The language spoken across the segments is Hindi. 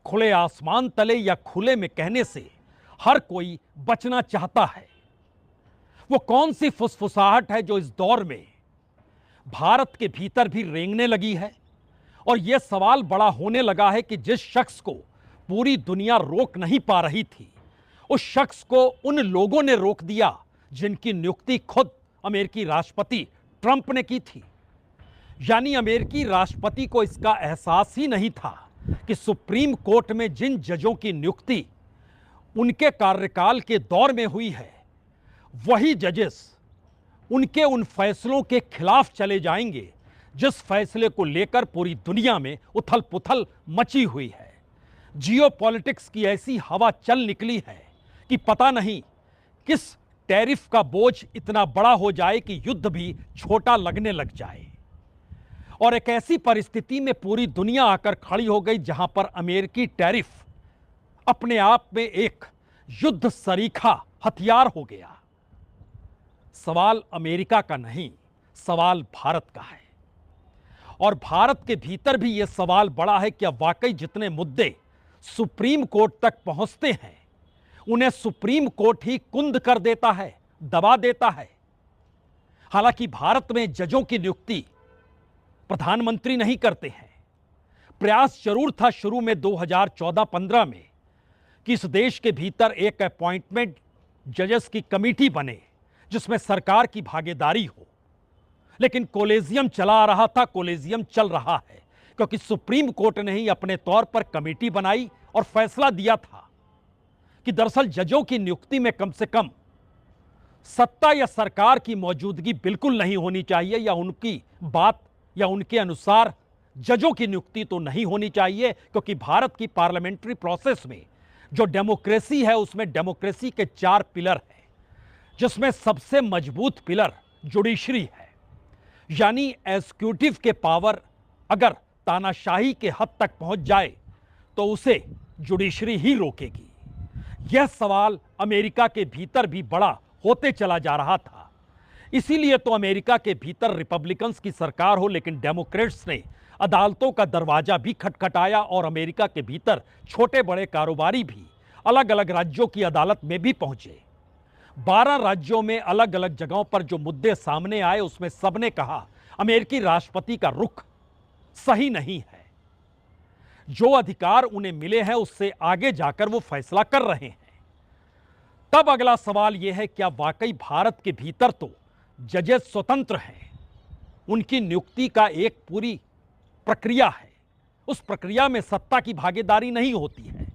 खुले आसमान तले या खुले में कहने से हर कोई बचना चाहता है। वो कौन सी फुसफुसाहट है जो इस दौर में भारत के भीतर भी रेंगने लगी है? और यह सवाल बड़ा होने लगा है कि जिस शख्स को पूरी दुनिया रोक नहीं पा रही थी, उस शख्स को उन लोगों ने रोक दिया जिनकी नियुक्ति खुद अमेरिकी राष्ट्रपति ट्रंप ने की थी। यानी अमेरिकी राष्ट्रपति को इसका एहसास ही नहीं था कि सुप्रीम कोर्ट में जिन जजों की नियुक्ति उनके कार्यकाल के दौर में हुई है, वही जजेस उनके उन फैसलों के खिलाफ चले जाएंगे जिस फैसले को लेकर पूरी दुनिया में उथल पुथल मची हुई है। जियोपॉलिटिक्स की ऐसी हवा चल निकली है कि पता नहीं किस टैरिफ का बोझ इतना बड़ा हो जाए कि युद्ध भी छोटा लगने लग जाए। और एक ऐसी परिस्थिति में पूरी दुनिया आकर खड़ी हो गई जहां पर अमेरिकी टैरिफ अपने आप में एक युद्ध सरीखा हथियार हो गया। सवाल अमेरिका का नहीं, सवाल भारत का है। और भारत के भीतर भी यह सवाल बड़ा है कि अब वाकई जितने मुद्दे सुप्रीम कोर्ट तक पहुंचते हैं, उन्हें सुप्रीम कोर्ट ही कुंद कर देता है, दबा देता है। हालांकि भारत में जजों की नियुक्ति प्रधानमंत्री नहीं करते हैं। प्रयास जरूर था शुरू में 2014-15 में कि इस देश के भीतर एक अपॉइंटमेंट जजेस की कमेटी बने जिसमें सरकार की भागीदारी हो, लेकिन कोलेजियम चला आ रहा था, कोलेजियम चल रहा है, क्योंकि सुप्रीम कोर्ट ने ही अपने तौर पर कमेटी बनाई और फैसला दिया था कि दरअसल जजों की नियुक्ति में कम से कम सत्ता या सरकार की मौजूदगी बिल्कुल नहीं होनी चाहिए, या उनकी बात या उनके अनुसार जजों की नियुक्ति तो नहीं होनी चाहिए, क्योंकि भारत की पार्लियामेंट्री प्रोसेस में जो डेमोक्रेसी है उसमें डेमोक्रेसी के 4 पिलर हैं, जिसमें सबसे मजबूत पिलर जुडिशरी है। यानी एग्जीक्यूटिव के पावर अगर तानाशाही के हद तक पहुंच जाए तो उसे जुडिशरी ही रोकेगी। यह सवाल अमेरिका के भीतर भी बड़ा होते चला जा रहा था। इसीलिए तो अमेरिका के भीतर रिपब्लिकन्स की सरकार हो, लेकिन डेमोक्रेट्स ने अदालतों का दरवाजा भी खटखटाया और अमेरिका के भीतर छोटे बड़े कारोबारी भी अलग अलग राज्यों की अदालत में भी पहुंचे। 12 राज्यों में अलग अलग जगहों पर जो मुद्दे सामने आए, उसमें सबने कहा अमेरिकी राष्ट्रपति का रुख सही नहीं है। जो अधिकार उन्हें मिले हैं उससे आगे जाकर वो फैसला कर रहे हैं। तब अगला सवाल यह है, क्या वाकई भारत के भीतर तो जजेस स्वतंत्र हैं? उनकी नियुक्ति का एक पूरी प्रक्रिया है, उस प्रक्रिया में सत्ता की भागीदारी नहीं होती है।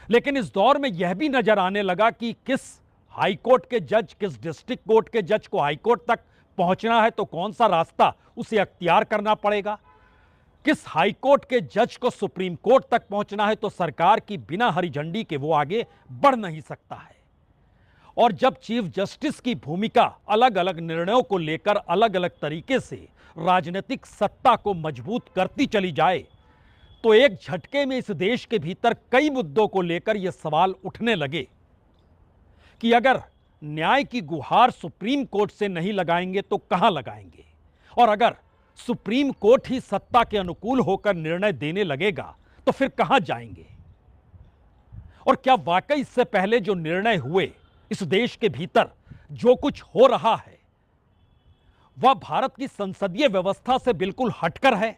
लेकिन इस दौर में यह भी नजर आने लगा कि किस हाई कोर्ट के जज, किस डिस्ट्रिक्ट कोर्ट के जज को हाई कोर्ट तक पहुंचना है तो कौन सा रास्ता उसे अख्तियार करना पड़ेगा। किस हाई कोर्ट के जज को सुप्रीम कोर्ट तक पहुंचना है तो सरकार की बिना हरी झंडी के वो आगे बढ़ नहीं सकता है। और जब चीफ जस्टिस की भूमिका अलग अलग निर्णयों को लेकर अलग अलग तरीके से राजनीतिक सत्ता को मजबूत करती चली जाए, तो एक झटके में इस देश के भीतर कई मुद्दों को लेकर यह सवाल उठने लगे कि अगर न्याय की गुहार सुप्रीम कोर्ट से नहीं लगाएंगे तो कहां लगाएंगे, और अगर सुप्रीम कोर्ट ही सत्ता के अनुकूल होकर निर्णय देने लगेगा तो फिर कहां जाएंगे। और क्या वाकई इससे पहले जो निर्णय हुए, इस देश के भीतर जो कुछ हो रहा है, वह भारत की संसदीय व्यवस्था से बिल्कुल हटकर है।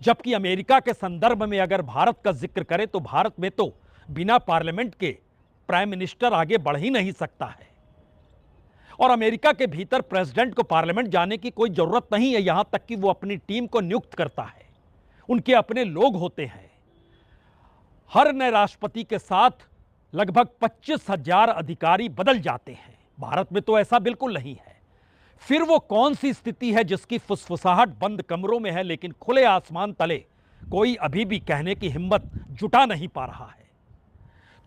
जबकि अमेरिका के संदर्भ में अगर भारत का जिक्र करें तो भारत में तो बिना पार्लियामेंट के प्राइम मिनिस्टर आगे बढ़ ही नहीं सकता है। और अमेरिका के भीतर प्रेसिडेंट को पार्लियामेंट जाने की कोई जरूरत नहीं है, यहां तक कि वो अपनी टीम को नियुक्त करता है, उनके अपने लोग होते हैं। हर नए राष्ट्रपति के साथ लगभग 25,000 अधिकारी बदल जाते हैं। भारत में तो ऐसा बिल्कुल नहीं है। फिर वो कौन सी स्थिति है जिसकी फुसफुसाहट बंद कमरों में है, लेकिन खुले आसमान तले कोई अभी भी कहने की हिम्मत जुटा नहीं पा रहा है।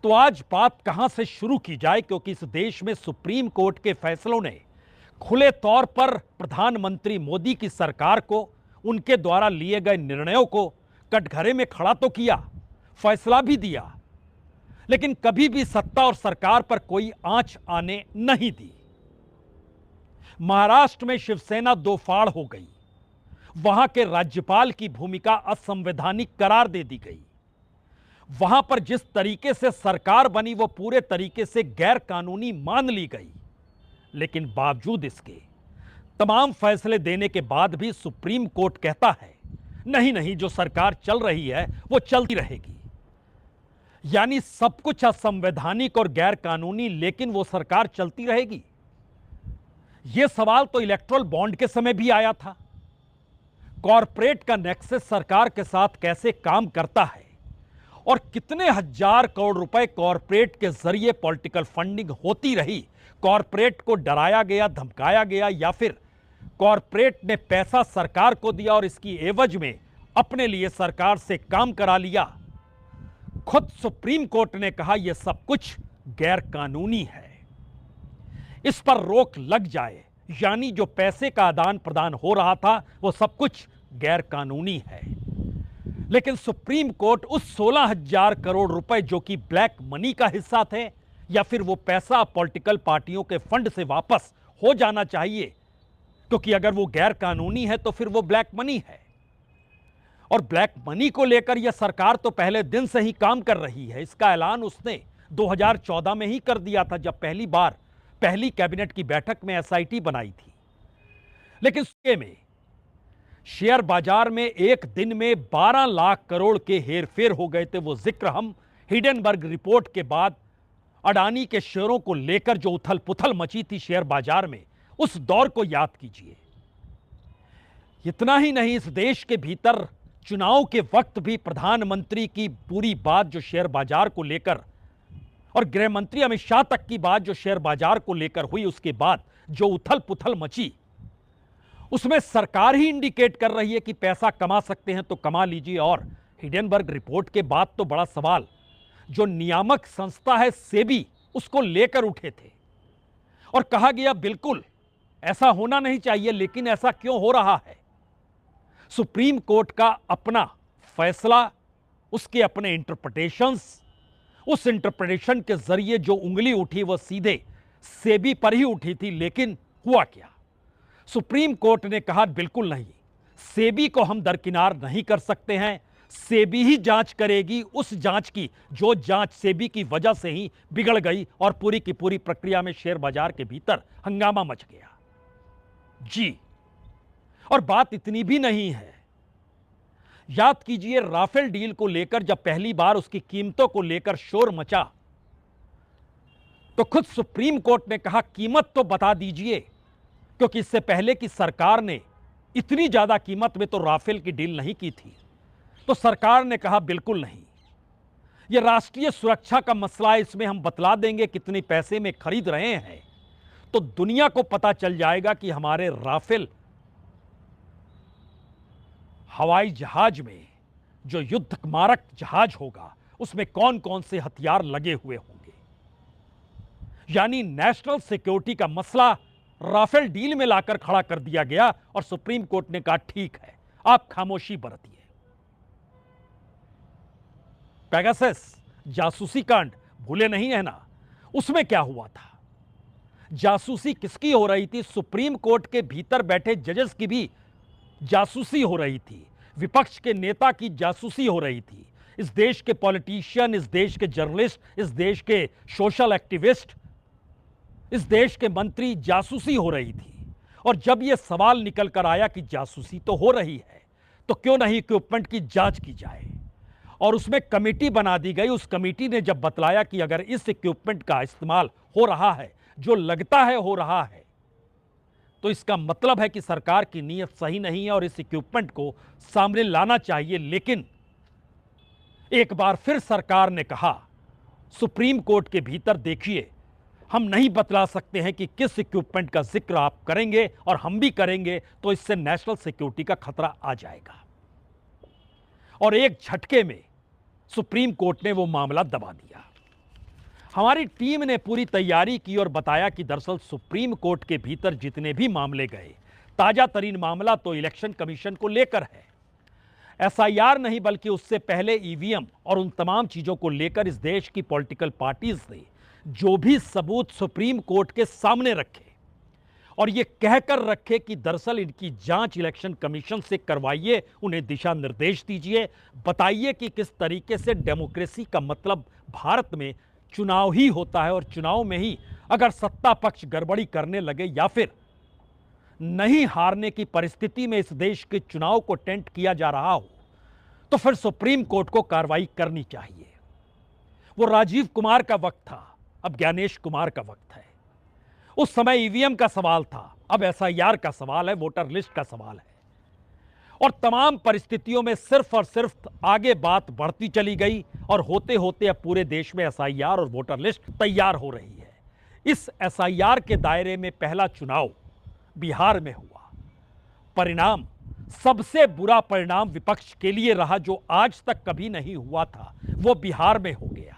तो आज बात कहां से शुरू की जाए, क्योंकि इस देश में सुप्रीम कोर्ट के फैसलों ने खुले तौर पर प्रधानमंत्री मोदी की सरकार को, उनके द्वारा लिए गए निर्णयों को कटघरे में खड़ा तो किया, फैसला भी दिया, लेकिन कभी भी सत्ता और सरकार पर कोई आंच आने नहीं दी। महाराष्ट्र में शिवसेना दो फाड़ हो गई, वहां के राज्यपाल की भूमिका असंवैधानिक करार दे दी गई। वहां पर जिस तरीके से सरकार बनी वो पूरे तरीके से गैर कानूनी मान ली गई। लेकिन बावजूद इसके तमाम फैसले देने के बाद भी सुप्रीम कोर्ट कहता है नहीं नहीं, जो सरकार चल रही है वो चलती रहेगी। यानी सब कुछ असंवैधानिक और गैर कानूनी, लेकिन वो सरकार चलती रहेगी। यह सवाल तो इलेक्टोरल बॉन्ड के समय भी आया था। कॉरपोरेट का नेक्सस सरकार के साथ कैसे काम करता है और कितने हजार करोड़ रुपए कॉरपोरेट के जरिए पॉलिटिकल फंडिंग होती रही। कॉरपोरेट को डराया गया, धमकाया गया, या फिर कॉरपोरेट ने पैसा सरकार को दिया और इसकी एवज में अपने लिए सरकार से काम करा लिया। खुद सुप्रीम कोर्ट ने कहा यह सब कुछ गैर कानूनी है, इस पर रोक लग जाए। यानी जो पैसे का आदान प्रदान हो रहा था वो सब कुछ गैर कानूनी है। लेकिन सुप्रीम कोर्ट उस 16,000 करोड़ रुपए जो कि ब्लैक मनी का हिस्सा थे, या फिर वो पैसा पॉलिटिकल पार्टियों के फंड से वापस हो जाना चाहिए, क्योंकि अगर वो गैर कानूनी है तो फिर वो ब्लैक मनी है। और ब्लैक मनी को लेकर यह सरकार तो पहले दिन से ही काम कर रही है। इसका ऐलान उसने 2014 में ही कर दिया था, जब पहली कैबिनेट की बैठक में एसआईटी बनाई थी। लेकिन उसके में शेयर बाजार में एक दिन में 12 लाख करोड़ के हेरफेर हो गए थे। वो जिक्र हम हिडेनबर्ग रिपोर्ट के बाद अडानी के शेयरों को लेकर जो उथल पुथल मची थी शेयर बाजार में, उस दौर को याद कीजिए। इतना ही नहीं, इस देश के भीतर चुनाव के वक्त भी प्रधानमंत्री की पूरी बात जो शेयर बाजार को लेकर, और गृह मंत्री अमित शाह तक की बात जो शेयर बाजार को लेकर हुई, उसके बाद जो उथल पुथल मची, उसमें सरकार ही इंडिकेट कर रही है कि पैसा कमा सकते हैं तो कमा लीजिए। और हिडेनबर्ग रिपोर्ट के बाद तो बड़ा सवाल जो नियामक संस्था है सेबी, उसको लेकर उठे थे और कहा गया बिल्कुल ऐसा होना नहीं चाहिए, लेकिन ऐसा क्यों हो रहा है। सुप्रीम कोर्ट का अपना फैसला, उसके अपने इंटरप्रिटेशंस, उस इंटरप्रिटेशन के जरिए जो उंगली उठी वो सीधे सेबी पर ही उठी थी। लेकिन हुआ क्या, सुप्रीम कोर्ट ने कहा बिल्कुल नहीं, सेबी को हम दरकिनार नहीं कर सकते हैं, सेबी ही जांच करेगी, उस जांच की जो जांच सेबी की वजह से ही बिगड़ गई और पूरी की पूरी प्रक्रिया में शेयर बाजार के भीतर हंगामा मच गया। जी, और बात इतनी भी नहीं है। याद कीजिए, राफेल डील को लेकर जब पहली बार उसकी कीमतों को लेकर शोर मचा तो खुद सुप्रीम कोर्ट ने कहा कीमत तो बता दीजिए, क्योंकि इससे पहले की सरकार ने इतनी ज्यादा कीमत में तो राफेल की डील नहीं की थी। तो सरकार ने कहा बिल्कुल नहीं, यह राष्ट्रीय सुरक्षा का मसला है, इसमें हम बतला देंगे कितने पैसे में खरीद रहे हैं, तो दुनिया को पता चल जाएगा कि हमारे राफेल हवाई जहाज में जो युद्ध मारक जहाज होगा उसमें कौन कौन से हथियार लगे हुए होंगे। यानी नेशनल सिक्योरिटी का मसला राफेल डील में लाकर खड़ा कर दिया गया और सुप्रीम कोर्ट ने कहा ठीक है, आप खामोशी बरतिए। पेगासस जासूसी कांड भूले नहीं है ना, उसमें क्या हुआ था। जासूसी किसकी हो रही थी, सुप्रीम कोर्ट के भीतर बैठे जजेस की भी जासूसी हो रही थी, विपक्ष के नेता की जासूसी हो रही थी, इस देश के पॉलिटिशियन, इस देश के जर्नलिस्ट, इस देश के सोशल एक्टिविस्ट, इस देश के मंत्री, जासूसी हो रही थी। और जब यह सवाल निकल कर आया कि जासूसी तो हो रही है तो क्यों नहीं इक्विपमेंट की जांच की जाए, और उसमें कमेटी बना दी गई। उस कमेटी ने जब बतलाया कि अगर इस इक्विपमेंट का इस्तेमाल हो रहा है, जो लगता है हो रहा है, तो इसका मतलब है कि सरकार की नीयत सही नहीं है और इस इक्विपमेंट को सामने लाना चाहिए। लेकिन एक बार फिर सरकार ने कहा सुप्रीम कोर्ट के भीतर, देखिए हम नहीं बतला सकते हैं कि किस इक्विपमेंट का जिक्र आप करेंगे, और हम भी करेंगे तो इससे नेशनल सिक्योरिटी का खतरा आ जाएगा। और एक झटके में सुप्रीम कोर्ट ने वो मामला दबा दिया। हमारी टीम ने पूरी तैयारी की और बताया कि दरअसल सुप्रीम कोर्ट के भीतर जितने भी मामले गए, ताजा तरीन मामला तो इलेक्शन कमीशन को लेकर है। एसआईआर नहीं, बल्कि उससे पहले ईवीएम और उन तमाम चीजों को लेकर इस देश की पॉलिटिकल पार्टीज ने जो भी सबूत सुप्रीम कोर्ट के सामने रखे और यह कहकर रखे कि दरअसल इनकी जांच इलेक्शन कमीशन से करवाइए, उन्हें दिशा निर्देश दीजिए, बताइए कि किस तरीके से डेमोक्रेसी का मतलब भारत में चुनाव ही होता है और चुनाव में ही अगर सत्ता पक्ष गड़बड़ी करने लगे या फिर नहीं हारने की परिस्थिति में इस देश के चुनाव को टेंट किया जा रहा हो तो फिर सुप्रीम कोर्ट को कार्रवाई करनी चाहिए। वो राजीव कुमार का वक्त था, अब ज्ञानेश कुमार का वक्त है। उस समय ईवीएम का सवाल था, अब एसआईआर का सवाल है, वोटर लिस्ट का सवाल है। और तमाम परिस्थितियों में सिर्फ और सिर्फ आगे बात बढ़ती चली गई और होते होते अब पूरे देश में एसआईआर और वोटर लिस्ट तैयार हो रही है। इस एसआईआर के दायरे में पहला चुनाव बिहार में हुआ। परिणाम, सबसे बुरा परिणाम विपक्ष के लिए रहा, जो आज तक कभी नहीं हुआ था, वो बिहार में हो गया।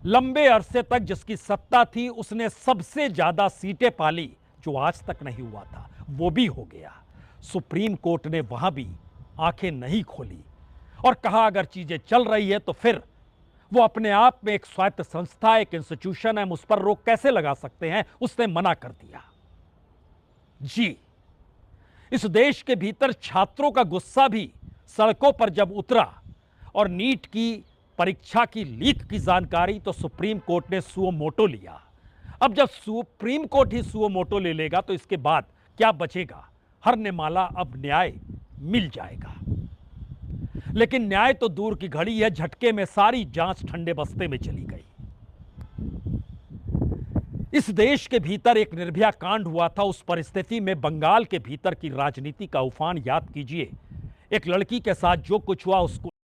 लंबे अरसे तक जिसकी सत्ता थी उसने सबसे ज्यादा सीटें पाली, जो आज तक नहीं हुआ था, वो भी हो गया। सुप्रीम कोर्ट ने वहां भी आंखें नहीं खोली और कहा अगर चीजें चल रही है तो फिर वो अपने आप में एक स्वायत्त संस्था, एक इंस्टीट्यूशन है, उस पर रोक कैसे लगा सकते हैं, उसने मना कर दिया। जी, इस देश के भीतर छात्रों का गुस्सा भी सड़कों पर जब उतरा और नीट की परीक्षा की लीक की जानकारी तो सुप्रीम कोर्ट ने सुओ मोटो लिया। अब जब सुप्रीम कोर्ट ही सुओ मोटो ले लेगा तो इसके बाद क्या बचेगा? हर नेमाला अब न्याय मिल जाएगा। लेकिन न्याय तो दूर की घड़ी है, झटके में सारी जांच ठंडे बस्ते में चली गई। इस देश के भीतर एक निर्भया कांड हुआ था, उस परिस्थिति में बंगाल के भीतर की राजनीति का उफान याद कीजिए। एक लड़की के साथ जो कुछ हुआ उसको